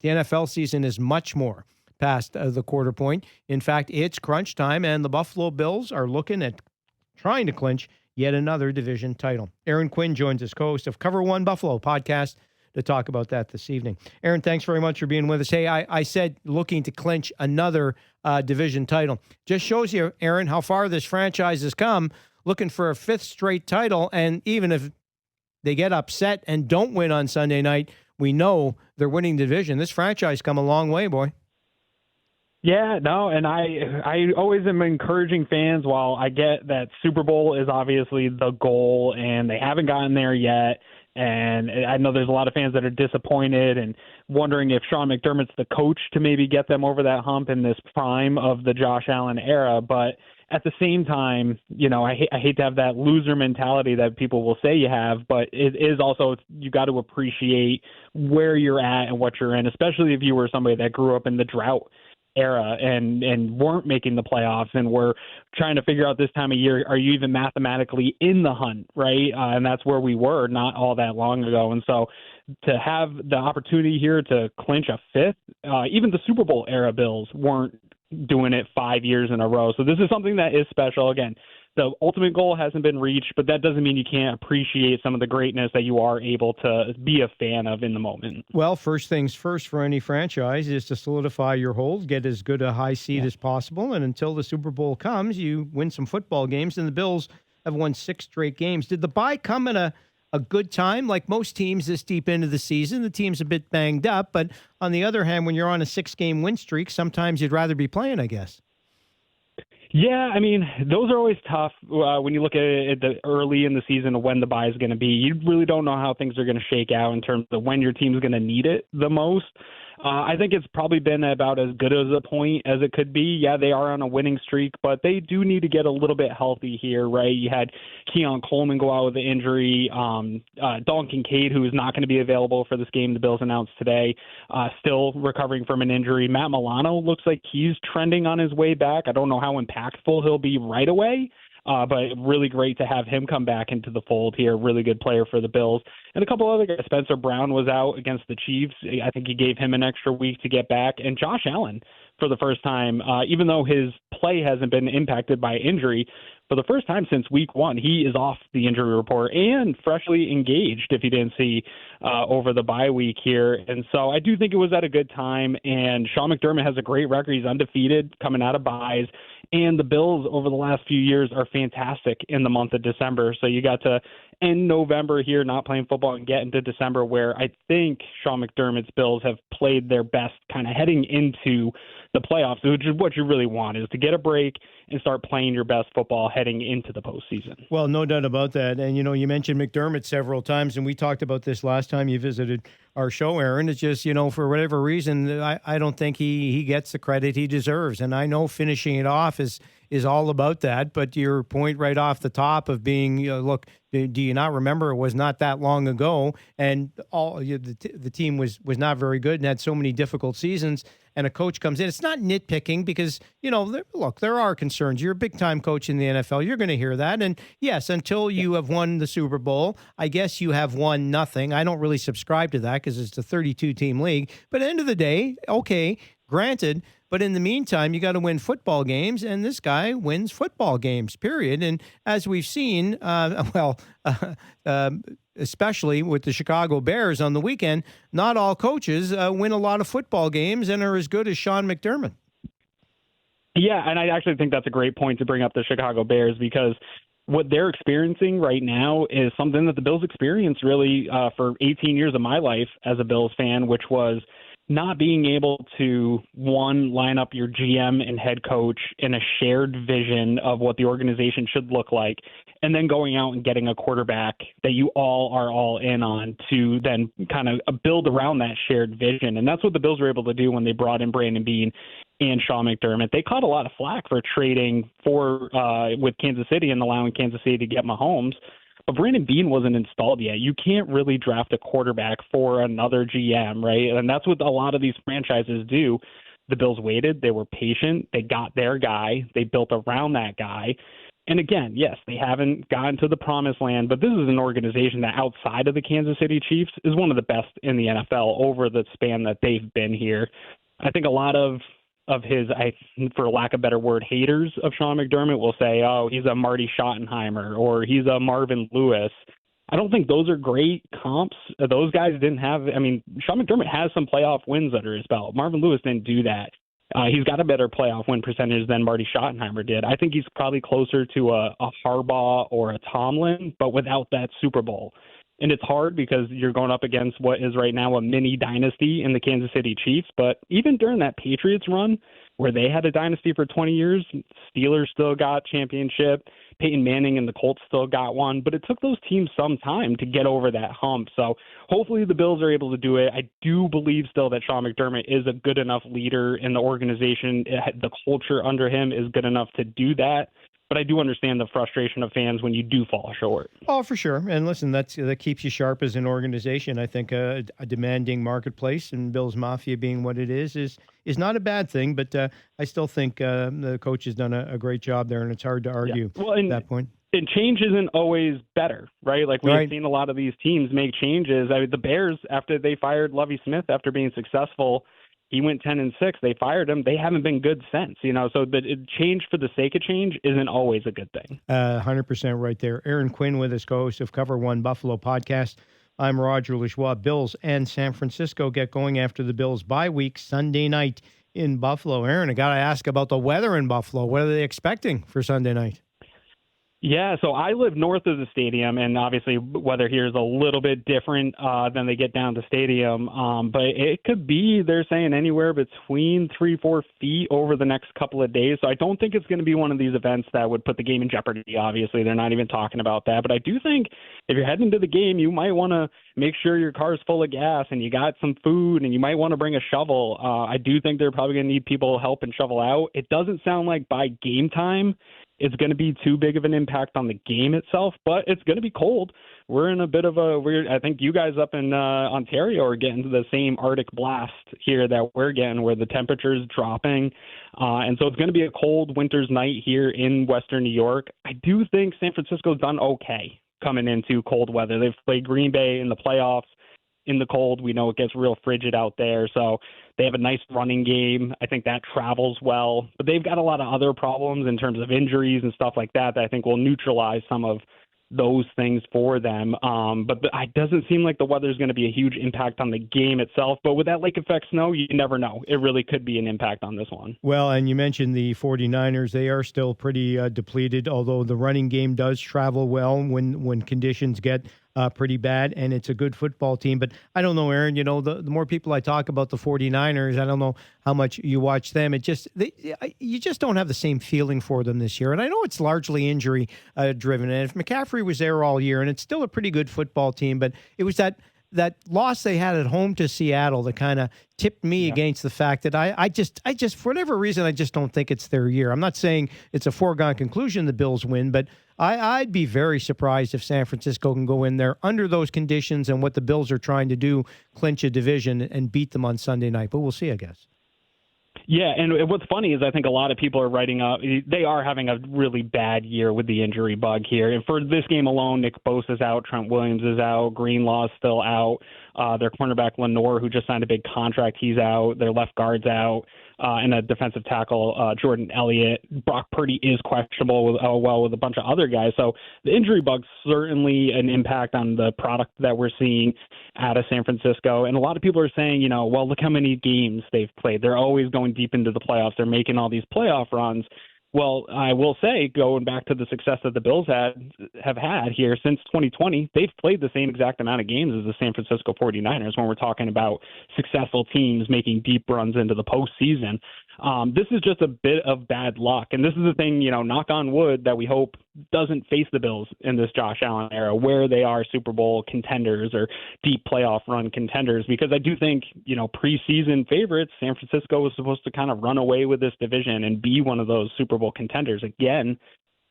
The NFL season is much more past the quarter point. In fact, it's crunch time, and the Buffalo Bills are looking at trying to clinch yet another division title. Aaron Quinn joins us, co-host of Cover One Buffalo podcast, to talk about that this evening. Aaron, thanks very much for being with us. Hey, I said looking to clinch another division title. Just shows you, Aaron, how far this franchise has come, looking for a fifth straight title. And even if they get upset and don't win on Sunday night, we know they're winning the division. This franchise come a long way, boy. Yeah, no, and I always am encouraging fans. While I get that Super Bowl is obviously the goal, and they haven't gotten there yet, and I know there's a lot of fans that are disappointed and wondering if Sean McDermott's the coach to maybe get them over that hump in this prime of the Josh Allen era. But at the same time, you know, I hate to have that loser mentality that people will say you have, but it is also, you got to appreciate where you're at and what you're in, especially if you were somebody that grew up in the drought era and weren't making the playoffs and were trying to figure out this time of year, are you even mathematically in the hunt, right? And that's where we were not all that long ago. And so to have the opportunity here to clinch a fifth, even the Super Bowl era Bills weren't doing it 5 years in a row. So this is something that is special. Again, the ultimate goal hasn't been reached, but that doesn't mean you can't appreciate some of the greatness that you are able to be a fan of in the moment. Well, first things first for any franchise is to solidify your hold, get as good a high seed as possible, and until the Super Bowl comes, you win some football games, and the Bills have won 6 straight games. Did the bye come at a good time? Like most teams this deep into the season, the team's a bit banged up, but on the other hand, when you're on a 6-game win streak, sometimes you'd rather be playing, I guess. Yeah, I mean, those are always tough when you look at it early in the season of when the bye is going to be. You really don't know how things are going to shake out in terms of when your team's going to need it the most. I think it's probably been about as good as a point as it could be. Yeah, they are on a winning streak, but they do need to get a little bit healthy here, right? You had Keon Coleman go out with an injury. Dalton Kincaid, who is not going to be available for this game the Bills announced today, still recovering from an injury. Matt Milano looks like he's trending on his way back. I don't know how impactful he'll be right away, but really great to have him come back into the fold here. Really good player for the Bills. And a couple other guys. Spencer Brown was out against the Chiefs. I think he gave him an extra week to get back. And Josh Allen, for the first time, even though his play hasn't been impacted by injury, for the first time since week 1, he is off the injury report and freshly engaged, if you didn't see over the bye week here. And so I do think it was at a good time. And Sean McDermott has a great record. He's undefeated coming out of byes. And the Bills over the last few years are fantastic in the month of December. So you got to end November here not playing football and get into December, where I think Sean McDermott's Bills have played their best kind of heading into the playoffs, which is what you really want, is to get a break and start playing your best football heading into the postseason. Well, no doubt about that. And, you know, you mentioned McDermott several times, and we talked about this last time you visited our show, Aaron. It's just, you know, for whatever reason, I don't think he gets the credit he deserves. And I know finishing it off is all about that. But your point right off the top of being, look, do you not remember it was not that long ago, and the team was not very good and had so many difficult seasons, and a coach comes in. It's not nitpicking because, you know, look, there are concerns. You're a big-time coach in the NFL. You're going to hear that. And, yes, until you have won the Super Bowl, I guess you have won nothing. I don't really subscribe to that because it's a 32-team league. But at the end of the day, okay, granted, but in the meantime, you got to win football games, and this guy wins football games, period. And as we've seen, especially with the Chicago Bears on the weekend, not all coaches win a lot of football games and are as good as Sean McDermott. Yeah, and I actually think that's a great point to bring up the Chicago Bears, because what they're experiencing right now is something that the Bills experienced really for 18 years of my life as a Bills fan, which was not being able to, one, line up your GM and head coach in a shared vision of what the organization should look like, and then going out and getting a quarterback that you all are all in on to then kind of build around that shared vision. And that's what the Bills were able to do when they brought in Brandon Beane and Sean McDermott. They caught a lot of flack for trading with Kansas City and allowing Kansas City to get Mahomes. But Brandon Beane wasn't installed yet. You can't really draft a quarterback for another GM, right? And that's what a lot of these franchises do. The Bills waited. They were patient. They got their guy. They built around that guy. And again, yes, they haven't gotten to the promised land, but this is an organization that outside of the Kansas City Chiefs is one of the best in the NFL over the span that they've been here. I think a lot of his, for lack of a better word, haters of Sean McDermott will say, oh, he's a Marty Schottenheimer or he's a Marvin Lewis. I don't think those are great comps. Those guys didn't have, Sean McDermott has some playoff wins under his belt. Marvin Lewis didn't do that. He's got a better playoff win percentage than Marty Schottenheimer did. I think he's probably closer to a Harbaugh or a Tomlin, but without that Super Bowl. And it's hard because you're going up against what is right now a mini dynasty in the Kansas City Chiefs. But even during that Patriots run, where they had a dynasty for 20 years, Steelers still got championship. Peyton Manning and the Colts still got one. But it took those teams some time to get over that hump. So hopefully the Bills are able to do it. I do believe still that Sean McDermott is a good enough leader in the organization. The culture under him is good enough to do that. But I do understand the frustration of fans when you do fall short. Oh, for sure. And listen, that keeps you sharp as an organization. I think a demanding marketplace and Bills Mafia being what it is not a bad thing. But I still think the coach has done a great job there, and it's hard to argue at that point. And change isn't always better, right? Like we've seen a lot of these teams make changes. The Bears, after they fired Lovie Smith after being successful, he went 10-6. They fired him. They haven't been good since, So the change for the sake of change isn't always a good thing. 100% right there. Aaron Quinn with us, co-host of Cover One Buffalo podcast. I'm Roger Lajoie. Bills and San Francisco get going after the Bills bye week Sunday night in Buffalo. Aaron, I got to ask about the weather in Buffalo. What are they expecting for Sunday night? Yeah, so I live north of the stadium, and obviously weather here is a little bit different than they get down to the stadium. But it could be, they're saying, anywhere between 3-4 feet over the next couple of days. So I don't think it's going to be one of these events that would put the game in jeopardy. Obviously, they're not even talking about that. But I do think if you're heading to the game, you might want to make sure your car's full of gas and you got some food and you might want to bring a shovel. I do think they're probably going to need people help and shovel out. It doesn't sound like by game time it's going to be too big of an impact on the game itself, but it's going to be cold. We're in a bit of a weird, I think you guys up in Ontario are getting the same Arctic blast here that we're getting, where the temperature is dropping. And so it's going to be a cold winter's night here in Western New York. I do think San Francisco's done okay coming into cold weather. They've played Green Bay in the playoffs in the cold. We know it gets real frigid out there. So they have a nice running game. I think that travels well. But they've got a lot of other problems in terms of injuries and stuff like that I think will neutralize some of those things for them. But it doesn't seem like the weather is going to be a huge impact on the game itself. But with that lake effect snow, you never know. It really could be an impact on this one. Well, and you mentioned the 49ers. They are still pretty depleted, although the running game does travel well when conditions get pretty bad, and it's a good football team. But I don't know, Aaron, the more people I talk about the 49ers, I don't know how much you watch them. You just don't have the same feeling for them this year. And I know it's largely injury driven. And if McCaffrey was there all year, and it's still a pretty good football team, but it was that loss they had at home to Seattle that kind of tipped me against the fact that I just for whatever reason, I just don't think it's their year. I'm not saying it's a foregone conclusion the Bills win, but I'd be very surprised if San Francisco can go in there under those conditions and what the Bills are trying to do, clinch a division and beat them on Sunday night. But we'll see, I guess. Yeah, and what's funny is I think a lot of people are writing up. They are having a really bad year with the injury bug here. And for this game alone, Nick Bosa's out, Trent Williams is out, Greenlaw's still out. Their cornerback Lenore, who just signed a big contract, he's out. Their left guard's out. And a defensive tackle, Jordan Elliott. Brock Purdy is questionable with a bunch of other guys. So the injury bug's certainly an impact on the product that we're seeing out of San Francisco. And a lot of people are saying, well, look how many games they've played. They're always going deep into the playoffs. They're making all these playoff runs. Well, I will say, going back to the success that the Bills have had here since 2020, they've played the same exact amount of games as the San Francisco 49ers when we're talking about successful teams making deep runs into the postseason. This is just a bit of bad luck. And this is the thing, knock on wood, that we hope doesn't face the Bills in this Josh Allen era where they are Super Bowl contenders or deep playoff run contenders, because I do think, preseason favorites, San Francisco was supposed to kind of run away with this division and be one of those Super Bowl contenders. Again,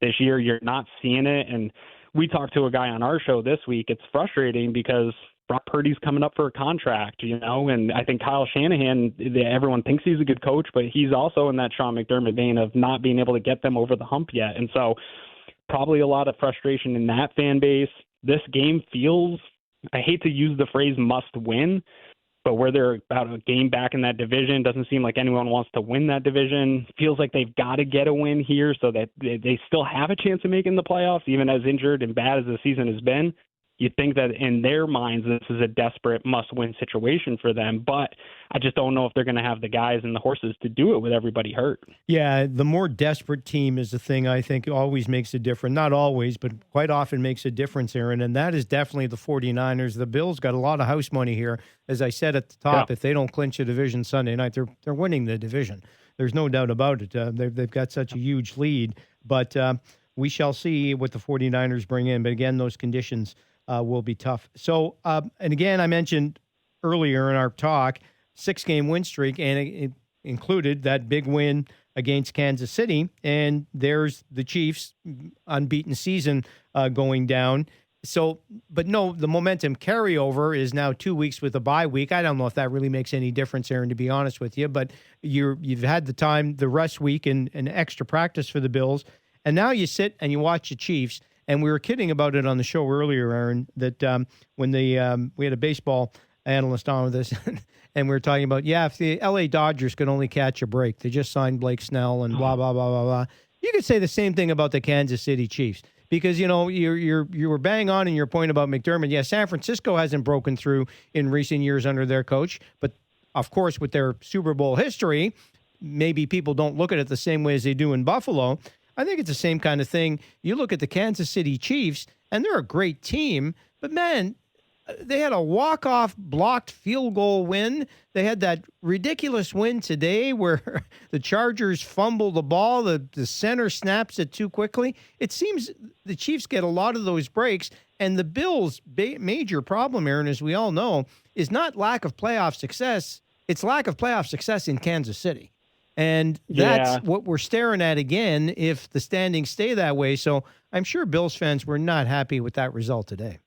this year, you're not seeing it. And we talked to a guy on our show this week. It's frustrating because Brock Purdy's coming up for a contract, and I think Kyle Shanahan, everyone thinks he's a good coach, but he's also in that Sean McDermott vein of not being able to get them over the hump yet. And so Probably a lot of frustration in that fan base. This game feels, I hate to use the phrase must win, but where they're about a game back in that division, doesn't seem like anyone wants to win that division. Feels like they've got to get a win here so that they still have a chance of making the playoffs, even as injured and bad as the season has been. You'd think that in their minds, this is a desperate must-win situation for them, but I just don't know if they're going to have the guys and the horses to do it with everybody hurt. Yeah, the more desperate team is the thing I think always makes a difference. Not always, but quite often makes a difference, Aaron, and that is definitely the 49ers. The Bills got a lot of house money here. As I said at the top, If they don't clinch a division Sunday night, they're winning the division. There's no doubt about it. They've got such a huge lead, but we shall see what the 49ers bring in. But again, those conditions will be tough. So, and again, I mentioned earlier in our talk, 6-game win streak, and it included that big win against Kansas City. And there's the Chiefs' unbeaten season going down. So, but no, the momentum carryover is now 2 weeks with a bye week. I don't know if that really makes any difference, Aaron, to be honest with you, but you've had the time, the rest week and extra practice for the Bills. And now you sit and you watch the Chiefs. And we were kidding about it on the show earlier, Aaron, that when we had a baseball analyst on with us, and we were talking about, if the L.A. Dodgers could only catch a break, they just signed Blake Snell and blah, blah, blah, blah, blah. You could say the same thing about the Kansas City Chiefs because, you were bang on in your point about McDermott. Yeah, San Francisco hasn't broken through in recent years under their coach, but, of course, with their Super Bowl history, maybe people don't look at it the same way as they do in Buffalo. I think it's the same kind of thing. You look at the Kansas City Chiefs, and they're a great team, but man, they had a walk-off blocked field goal win. They had that ridiculous win today where the Chargers fumble the ball, the center snaps it too quickly. It seems the Chiefs get a lot of those breaks, and the Bills' major problem, Aaron, as we all know, is not lack of playoff success. It's lack of playoff success in Kansas City. And that's what we're staring at again if the standings stay that way. So I'm sure Bills fans were not happy with that result today.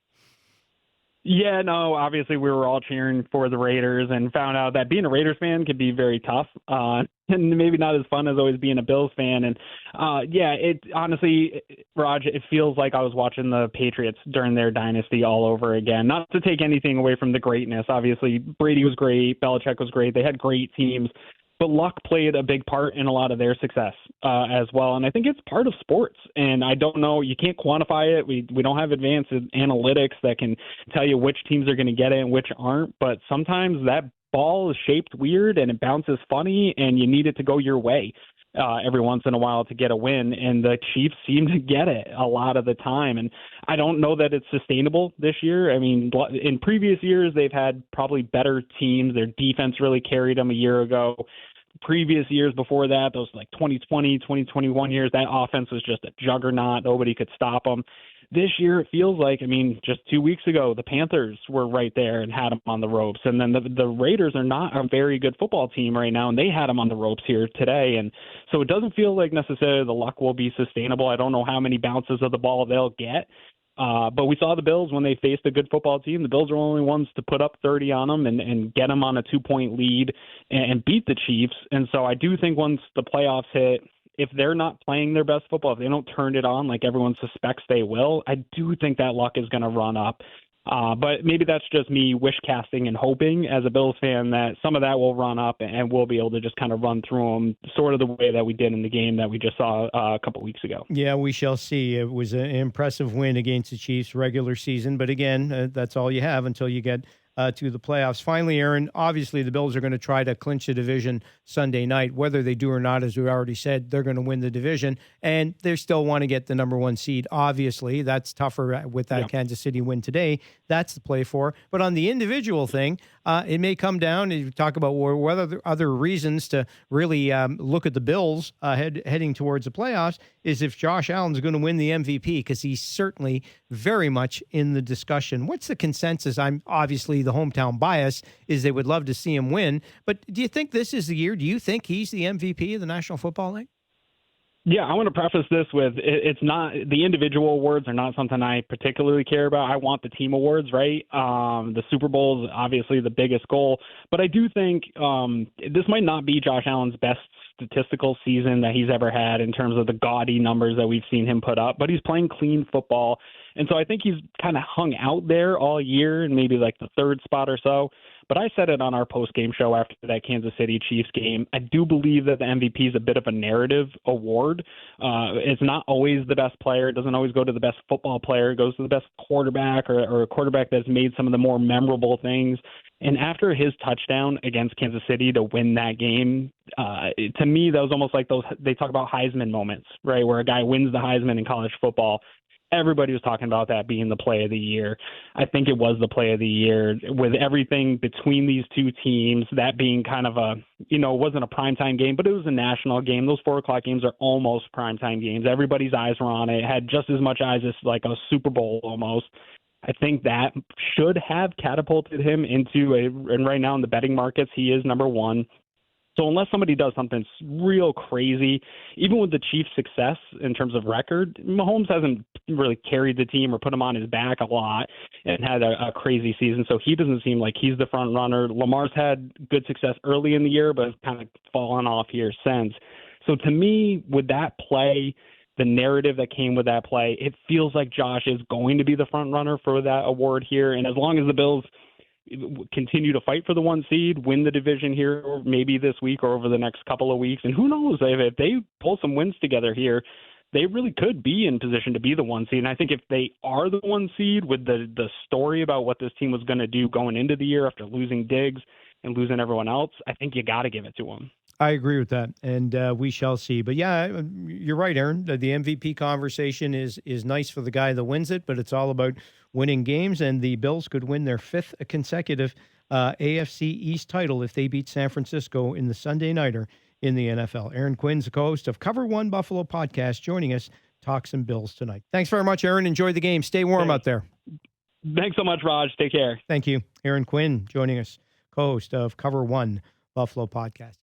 Yeah, no, obviously we were all cheering for the Raiders and found out that being a Raiders fan could be very tough and maybe not as fun as always being a Bills fan. And it honestly, Raj, it feels like I was watching the Patriots during their dynasty all over again. Not to take anything away from the greatness. Obviously, Brady was great. Belichick was great. They had great teams. But luck played a big part in a lot of their success as well. And I think it's part of sports. And I don't know, you can't quantify it. We don't have advanced analytics that can tell you which teams are going to get it and which aren't. But sometimes that ball is shaped weird and it bounces funny and you need it to go your way every once in a while to get a win. And the Chiefs seem to get it a lot of the time. And I don't know that it's sustainable this year. I mean, in previous years, they've had probably better teams. Their defense really carried them a year ago. Previous years before that, those like 2020, 2021 years, that offense was just a juggernaut. Nobody could stop them. This year, it feels like, just 2 weeks ago, the Panthers were right there and had them on the ropes. And then the Raiders are not a very good football team right now, and they had them on the ropes here today. And so it doesn't feel like necessarily the luck will be sustainable. I don't know how many bounces of the ball they'll get. But we saw the Bills when they faced a good football team. The Bills were only ones to put up 30 on them and get them on a 2-point lead and beat the Chiefs. And so I do think once the playoffs hit, if they're not playing their best football, if they don't turn it on like everyone suspects they will, I do think that luck is going to run up. But maybe that's just me wish casting and hoping as a Bills fan that some of that will run up and we'll be able to just kind of run through them sort of the way that we did in the game that we just saw a couple weeks ago. Yeah, we shall see. It was an impressive win against the Chiefs regular season. But again, that's all you have until you get to the playoffs. Finally, Aaron, obviously the Bills are going to try to clinch the division Sunday night. Whether they do or not, as we already said, they're going to win the division, and they still want to get the number one seed. Obviously, that's tougher with that Kansas City win today. That's the play for. But on the individual thing, it may come down, and you talk about whether there are other reasons to really look at the Bills heading towards the playoffs, is if Josh Allen's going to win the MVP, because he's certainly very much in the discussion. What's the consensus? I'm obviously the hometown bias is they would love to see him win. But do you think this is the year? Do you think he's the MVP of the National Football League? Yeah, I want to preface this with it's not the individual awards are not something I particularly care about. I want the team awards, right? The Super Bowl is obviously the biggest goal, but I do think this might not be Josh Allen's best statistical season that he's ever had in terms of the gaudy numbers that we've seen him put up, but he's playing clean football. And so I think he's kind of hung out there all year and maybe like the third spot or so. But I said it on our post-game show after that Kansas City Chiefs game. I do believe that the MVP is a bit of a narrative award. It's not always the best player. It doesn't always go to the best football player. It goes to the best quarterback or a quarterback that's made some of the more memorable things. And after his touchdown against Kansas City to win that game, to me, that was almost like those, they talk about Heisman moments, right, where a guy wins the Heisman in college football. Everybody was talking about that being the play of the year. I think it was the play of the year with everything between these two teams, that being kind of a, it wasn't a primetime game, but it was a national game. Those 4:00 games are almost primetime games. Everybody's eyes were on it. It had just as much eyes as like a Super Bowl almost. I think that should have catapulted him into and right now in the betting markets, he is number one. So unless somebody does something real crazy, even with the Chiefs' success in terms of record, Mahomes hasn't really carried the team or put him on his back a lot and had a crazy season. So he doesn't seem like he's the front runner. Lamar's had good success early in the year, but has kind of fallen off here since. So to me, with that play, the narrative that came with that play, it feels like Josh is going to be the front runner for that award here. And as long as the Bills continue to fight for the 1 seed, win the division here, or maybe this week or over the next couple of weeks. And who knows, if they pull some wins together here, they really could be in position to be the 1 seed. And I think if they are the 1 seed with the story about what this team was going to do going into the year after losing Diggs and losing everyone else, I think you got to give it to them. I agree with that, and we shall see. But yeah, you're right, Aaron. The MVP conversation is nice for the guy that wins it, but it's all about winning games, and the Bills could win their 5th consecutive AFC East title if they beat San Francisco in the Sunday Nighter in the NFL. Aaron Quinn's the co-host of Cover One Buffalo podcast, joining us, talk some Bills tonight. Thanks very much, Aaron. Enjoy the game. Stay warm out there. Thanks so much, Raj. Take care. Thank you. Aaron Quinn joining us, co-host of Cover One Buffalo podcast.